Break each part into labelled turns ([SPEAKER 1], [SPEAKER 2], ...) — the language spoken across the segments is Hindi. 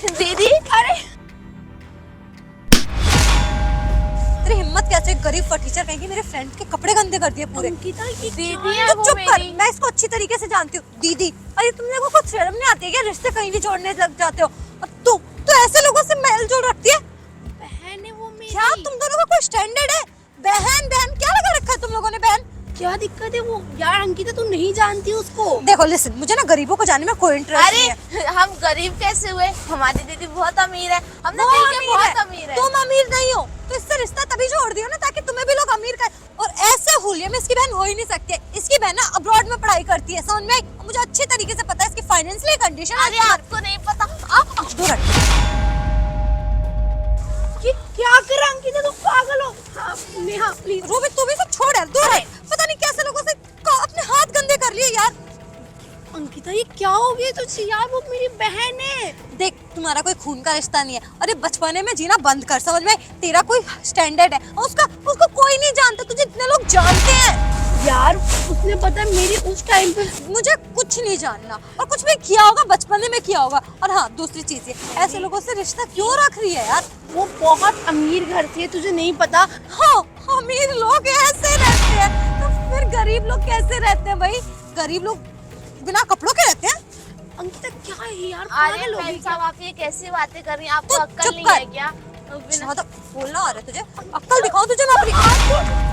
[SPEAKER 1] दीदी
[SPEAKER 2] अरे तेरी हिम्मत कैसे, गरीब फटीचर कहेंगी मेरे फ्रेंड के कपड़े गंदे कर दिए पूरे।
[SPEAKER 1] अंकिता ये दीदी
[SPEAKER 2] तो
[SPEAKER 1] है वो
[SPEAKER 2] चुप कर,
[SPEAKER 1] मेरी।
[SPEAKER 2] मैं इसको अच्छी तरीके से जानती हूँ। दीदी, अरे तुमने को कुछ शर्म नहीं आती है क्या? रिश्ते कहीं भी जोड़ने लग जाते हो। और तू ऐसे लोगों से मेल जोल रखती है।
[SPEAKER 1] बहन है वो मेरी।
[SPEAKER 2] क्या तुम दोनों का कोई स्टैंडर्ड है? बहन बहन क्या लगा रखा है तुम लोगों ने? बहन
[SPEAKER 1] क्या दिक्कत है वो? यार अंकिता तू नहीं जानती उसको।
[SPEAKER 2] देखो लिसन, मुझे ना गरीबों को जानने में कोई इंटरेस्ट नहीं है।
[SPEAKER 1] अरे हम गरीब कैसे हुए? हमारी दीदी बहुत अमीर है, हमने
[SPEAKER 2] वो
[SPEAKER 1] मिलके
[SPEAKER 2] अमीर
[SPEAKER 1] बहुत
[SPEAKER 2] है,
[SPEAKER 1] अमीर है।
[SPEAKER 2] तुम अमीर नहीं हो तो इससे रिश्ता तभी जोड़ दियो ना ताकि तुम्हें भी लोग अमीर कर। और ऐसे हुलिया में इसकी बहन हो ही नहीं सकती है। इसकी बहन ना अब्रॉड में पढ़ाई करती है, समझ में आई? मुझे अच्छे तरीके से पता है इसकी फाइनेंशियल कंडीशन।
[SPEAKER 1] अरे आपको नहीं पता। आप
[SPEAKER 2] दूर हट।
[SPEAKER 1] ये क्या कर रहा अंकिता? तुम पागल हो? हाँ, नेहा प्लीज।
[SPEAKER 2] रूबी तू भी सब छोड़ यार, दूर हट। पता नहीं कैसे लोगों से अपने हाथ गंदे कर लिए यार।
[SPEAKER 1] अंकिता ये क्या हो गया तुझसे? यार वो मेरी बहन है।
[SPEAKER 2] देख तुम्हारा कोई खून का रिश्ता नहीं है। अरे बचपने में जीना बंद कर, समझ में? तेरा कोई स्टैंडर्ड है और उसको कोई नहीं जानता, तुझे इतने लोग जानते हैं।
[SPEAKER 1] यार उसने पता है मेरी उस टाइम पे।
[SPEAKER 2] मुझे कुछ नहीं जानना, और कुछ भी किया होगा बचपने में किया होगा। और हाँ दूसरी चीज ये, ऐसे लोगों से रिश्ता क्यों रख रही है यार?
[SPEAKER 1] वो बहुत अमीर घर से है, तुझे नहीं पता?
[SPEAKER 2] हाँ अमीर लोग ऐसे रहते हैं, तो फिर गरीब लोग कैसे रहते हैं भाई? गरीब लोग बिना कपड़ों के रहते हैं।
[SPEAKER 1] अंकिता क्या है यार?
[SPEAKER 3] अरे भाई साहब आप ये कैसी बातें कर रही हैं? आपको
[SPEAKER 2] तू
[SPEAKER 3] अक्ल
[SPEAKER 2] चुप
[SPEAKER 3] नहीं
[SPEAKER 2] कर।
[SPEAKER 3] है क्या?
[SPEAKER 2] ज्यादा बोलना आ रहा है तुझे? अक्ल दिखाऊं तुझे मैं अपनी?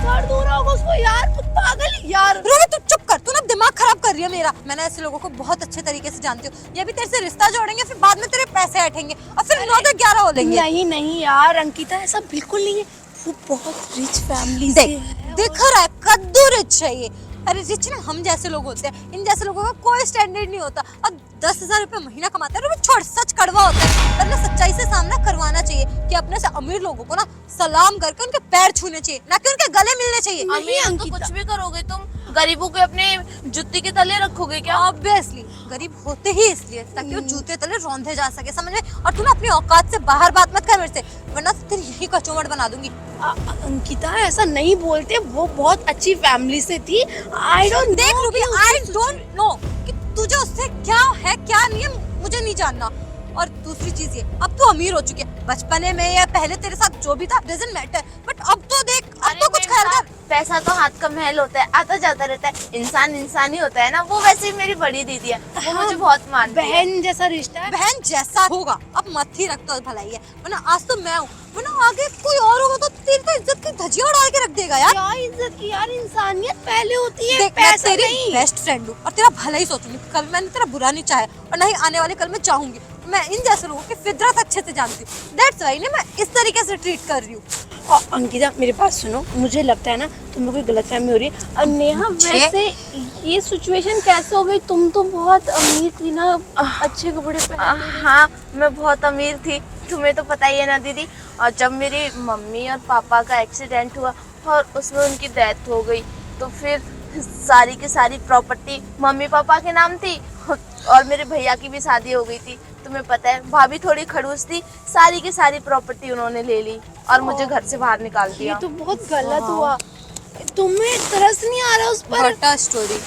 [SPEAKER 1] दर्द हो रहा होगा उसको यार। तू पागल है यार।
[SPEAKER 2] रोहित तू चुप कर, तू ना दिमाग खराब कर रही है मेरा। मैंने ऐसे लोगों को बहुत अच्छे तरीके से जानती हूँ। ये भी तेरे से रिश्ता जोड़ेंगे, फिर बाद में तेरे पैसे हटेंगे और फिर 9 से 11 हो लेंगे।
[SPEAKER 1] नहीं नहीं यार अंकिता ऐसा बिल्कुल नहीं है। वो बहुत रिच फैमिली से
[SPEAKER 2] देख
[SPEAKER 1] है।
[SPEAKER 2] दिख रहा है कद्दू रिच है ये। अरे रिच ना हम जैसे लोग होते हैं, इन जैसे लोगों का कोई स्टैंडर्ड नहीं होता। अब 10,000 रुपए महीना कमाते हैं। छोड़, सच कड़वा होता है, पर ना सच्चाई से सामना करवाना चाहिए कि अपने से अमीर लोगों को ना सलाम करके उनके पैर छूने चाहिए, ना कि उनके गले मिलने चाहिए।
[SPEAKER 3] अमीर तो
[SPEAKER 1] अंकिता।
[SPEAKER 3] कुछ भी करोगे तुम, गरीबों को अपने जुत्ती के तले रखोगे क्या?
[SPEAKER 2] ऑब्वियसली गरीब होते ही इसलिए ताकि वो जूते तले रौंदे जा सके, समझ में? और तू ना अपनी औकात से बाहर बात मत कर मेरे से, वरना तेरी यही कचौमट बना दूंगी।
[SPEAKER 1] अंकिता ऐसा नहीं बोलते, वो बहुत अच्छी फैमिली से थी। आई डोंट
[SPEAKER 2] देख रूबी, आई डोंट नो कि तुझे उससे क्या है क्या नहीं है, मुझे नहीं जानना। और दूसरी चीज ये, अब तू अमीर हो चुकी है। बचपने में या पहले तेरे साथ जो भी था डजंट मैटर, बट अब तो देख, अब तो कुछ ख्याल कर।
[SPEAKER 3] पैसा तो हाथ का महल होता है, आता जाता रहता है। इंसान इंसान ही होता है ना। वो वैसे ही मेरी बड़ी दीदी है, वो मुझे बहुत मानती है।
[SPEAKER 1] बहन जैसा रिश्ता है।
[SPEAKER 2] बहन जैसा होगा, अब मत ही रखता भलाई है, वरना आज तो मैं हूँ, वरना आगे कोई और होगा तो तेरी तो इज्जत की धज्जियां उड़ा के रख देगा यार।
[SPEAKER 1] क्या इज्जत की यार? इंसानियत पहले होती है,
[SPEAKER 2] देख मैं
[SPEAKER 1] पैसा
[SPEAKER 2] तेरी
[SPEAKER 1] नहीं।
[SPEAKER 2] बेस्ट फ्रेंड हूँ और तेरा भला ही सोचूंगी। कल मैंने तेरा बुरा नहीं चाहा और ना ही आने वाले कल में चाहूंगी। मैं इन जैसे लोगों की फितरत अच्छे से जानती हूँ, दैट्स व्हाई मैं इस तरीके से ट्रीट कर रही हूँ।
[SPEAKER 1] और अंकिता मेरी बात सुनो, मुझे लगता है ना तुम्हें कोई गलतफहमी हो रही है। और नेहा वैसे ये सिचुएशन कैसे हो गई? तुम तो बहुत अमीर थी ना, अच्छे कपड़े पहन।
[SPEAKER 3] हाँ मैं बहुत अमीर थी, तुम्हें तो पता ही है ना दीदी। और जब मेरी मम्मी और पापा का एक्सीडेंट हुआ और उसमें उनकी डेथ हो गई, तो फिर सारी की सारी प्रॉपर्टी मम्मी पापा के नाम थी और मेरे भैया की भी शादी हो गई थी। तुम्हें पता है भाभी थोड़ी खड़ूस थी, सारी की सारी प्रॉपर्टी उन्होंने ले ली और मुझे घर से बाहर निकाल
[SPEAKER 1] ये
[SPEAKER 3] दिया।
[SPEAKER 1] तो बहुत गलत हुआ। तुम्हें तरस नहीं आ रहा उस पर?
[SPEAKER 2] घटा स्टोरी,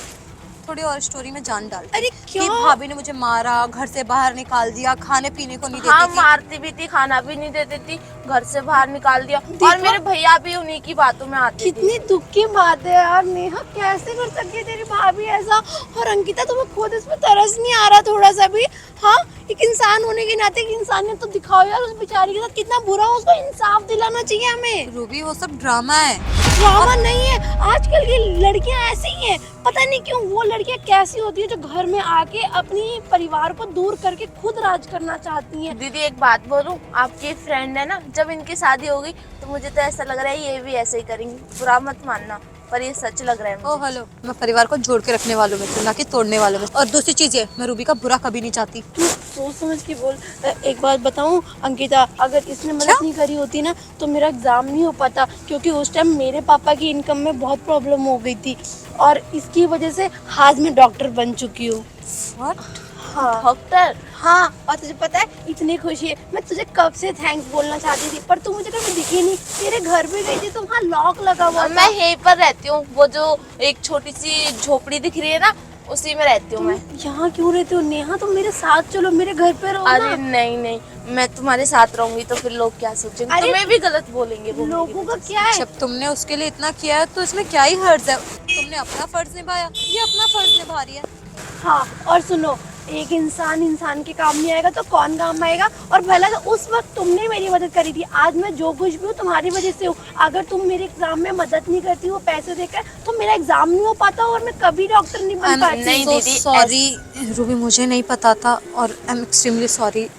[SPEAKER 2] थोड़ी और स्टोरी में जान डाल।
[SPEAKER 1] अरे
[SPEAKER 2] कि
[SPEAKER 1] क्यों?
[SPEAKER 2] भाभी ने मुझे मारा, घर से बाहर निकाल दिया, खाने पीने को नहीं
[SPEAKER 3] हाँ
[SPEAKER 2] देती थी।
[SPEAKER 3] मारती भी थी, खाना भी नहीं देती थी, घर से बाहर निकाल दिया। और मेरे भैया भी उन्हीं की बातों में आते थे।
[SPEAKER 1] कितनी दुख की बात है यार नेहा, कैसे कर सकती है तेरी भाभी ऐसा? और अंकिता तुम्हें खुद इस पर तरस नहीं आ रहा थोड़ा सा भी? हाँ एक इंसान होने के नाते एक इंसानियत तो दिखाओ यार। उस बेचारी के साथ कितना बुरा हो, उसको इंसाफ दिलाना चाहिए हमें।
[SPEAKER 2] रूबी वो सब ड्रामा है।
[SPEAKER 1] ड्रामा नहीं है, आजकल की लड़कियां ऐसी ही हैं। पता नहीं क्यों वो लड़कियां कैसी होती है जो घर में आके अपनी परिवार को दूर करके खुद राज करना चाहती हैं।
[SPEAKER 3] दीदी एक बात बोलूं, आपकी फ्रेंड है ना, जब इनकी शादी हो गई तो मुझे तो ऐसा लग रहा है ये भी ऐसे ही करेंगी। बुरा मत मानना, पर ये सच लग रहा है मुझे।
[SPEAKER 2] ओ हेलो, मैं परिवार को जोड़ के रखने वालों में से, ना कि तोड़ने वालों में। और दूसरी चीज ये, मैं रूबी का बुरा कभी नहीं चाहती।
[SPEAKER 1] तू सोच समझ के बोल। एक बात बताऊं अंकिता, अगर इसने मदद नहीं करी होती ना तो मेरा एग्जाम नहीं हो पाता, क्योंकि उस टाइम मेरे पापा की इनकम में बहुत प्रॉब्लम हो गई थी और इसकी वजह से आज मैं डॉक्टर बन चुकी हूँ।
[SPEAKER 2] What?
[SPEAKER 1] हाँ
[SPEAKER 3] डॉक्टर?
[SPEAKER 1] हाँ, और तुझे पता है इतनी खुशी है, मैं तुझे कब से थैंक्स बोलना चाहती थी, पर तू मुझे कभी दिखी नहीं। तेरे घर भी गई थी तो वहाँ लॉक लगा हुआ था।
[SPEAKER 3] मैं यहीं पर रहती हूँ, वो जो एक छोटी सी झोपड़ी दिख रही है ना, उसी में रहती हूँ मैं।
[SPEAKER 1] यहाँ क्यों रहते हो नेहा? तुम मेरे साथ चलो, मेरे घर पे रहो
[SPEAKER 3] अरे
[SPEAKER 1] ना।
[SPEAKER 3] नहीं नहीं, मैं तुम्हारे साथ रहूंगी तो फिर लोग क्या सोचेंगे,
[SPEAKER 1] अरे
[SPEAKER 3] तुम्हें भी गलत बोलेंगे वो मेरी
[SPEAKER 1] लोगों का
[SPEAKER 3] वजह से।
[SPEAKER 1] क्या है?
[SPEAKER 2] जब तुमने उसके लिए इतना किया है तो इसमें क्या ही हर्ज है? तुमने अपना फर्ज निभाया, ये अपना फर्ज निभा रही है।
[SPEAKER 1] हाँ, और सुनो, एक इंसान इंसान के काम नहीं आएगा तो कौन काम आएगा? और भला तो उस वक्त तुमने मेरी मदद करी थी, आज मैं जो कुछ भी हूँ तुम्हारी वजह से हूँ। अगर तुम मेरे एग्जाम में मदद नहीं करती हो पैसे देकर तो मेरा एग्जाम नहीं हो पाता और मैं कभी डॉक्टर नहीं बन पाती।
[SPEAKER 3] नहीं
[SPEAKER 2] so
[SPEAKER 3] दीदी,
[SPEAKER 2] सॉरी रूबी, मुझे नहीं पता था और आई एम एक्सट्रीमली सॉरी,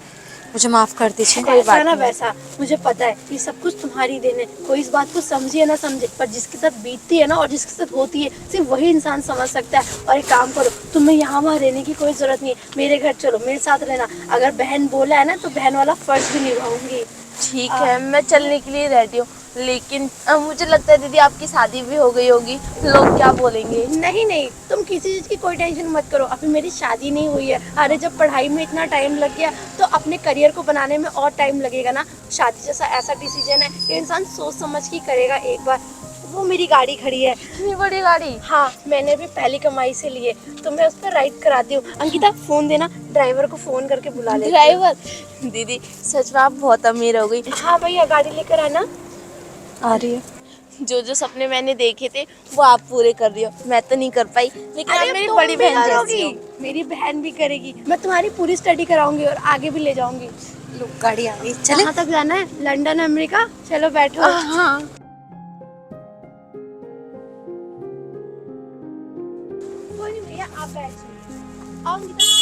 [SPEAKER 2] मुझे माफ कर दीजिए।
[SPEAKER 3] कोई
[SPEAKER 1] ऐसा
[SPEAKER 3] बात
[SPEAKER 1] ना
[SPEAKER 3] नहीं।
[SPEAKER 1] वैसा, मुझे पता है ये सब कुछ तुम्हारी देन है। कोई इस बात को समझे या ना समझे, पर जिसके साथ बीतती है ना और जिसके साथ होती है सिर्फ वही इंसान समझ सकता है। और एक काम करो, तुम्हें यहाँ वहाँ रहने की कोई जरूरत नहीं है, मेरे घर चलो, मेरे साथ रहना। अगर बहन बोला है ना तो बहन वाला फर्ज भी निभाऊंगी।
[SPEAKER 3] ठीक है, मैं चलने के लिए रेडी हूँ, लेकिन मुझे लगता है दीदी आपकी शादी भी हो गई होगी, लोग क्या बोलेंगे?
[SPEAKER 1] नहीं नहीं, तुम किसी चीज की कोई टेंशन मत करो, अभी मेरी शादी नहीं हुई है। अरे जब पढ़ाई में इतना टाइम लग गया तो अपने करियर को बनाने में और टाइम लगेगा ना। शादी जैसा ऐसा डिसीजन है ये इंसान सोच समझ के करेगा एक बार। वो मेरी गाड़ी खड़ी है।
[SPEAKER 3] इतनी बड़ी गाड़ी?
[SPEAKER 1] हाँ, मैंने भी पहली कमाई से लिए, तो मैं उस पर राइड कराती हूँ। अंकिता फोन देना, ड्राइवर को फोन करके बुला ले।
[SPEAKER 3] ड्राइवर? दीदी सच में आप बहुत अमीर हो गई।
[SPEAKER 1] हाँ भैया, गाड़ी लेकर आना।
[SPEAKER 2] आ रही है।
[SPEAKER 3] जो जो सपने मैंने देखे थे वो आप पूरे कर रही हो, मैं तो नहीं कर पाई, लेकिन आप मेरी
[SPEAKER 1] तुम
[SPEAKER 3] बड़ी
[SPEAKER 1] भी
[SPEAKER 3] बहन
[SPEAKER 1] करोगी,
[SPEAKER 3] जैसी हो।
[SPEAKER 1] मेरी बहन भी करेगी। मैं तुम्हारी पूरी स्टडी कराऊंगी और आगे भी ले जाऊंगी।
[SPEAKER 2] लो गाड़ी आ गई, चले।
[SPEAKER 1] कहाँ तक जाना है? London, America? चलो बैठो।
[SPEAKER 3] हाँ।
[SPEAKER 1] कोई नहीं भैया, आप बैठ जाइए। आओ अंकिता।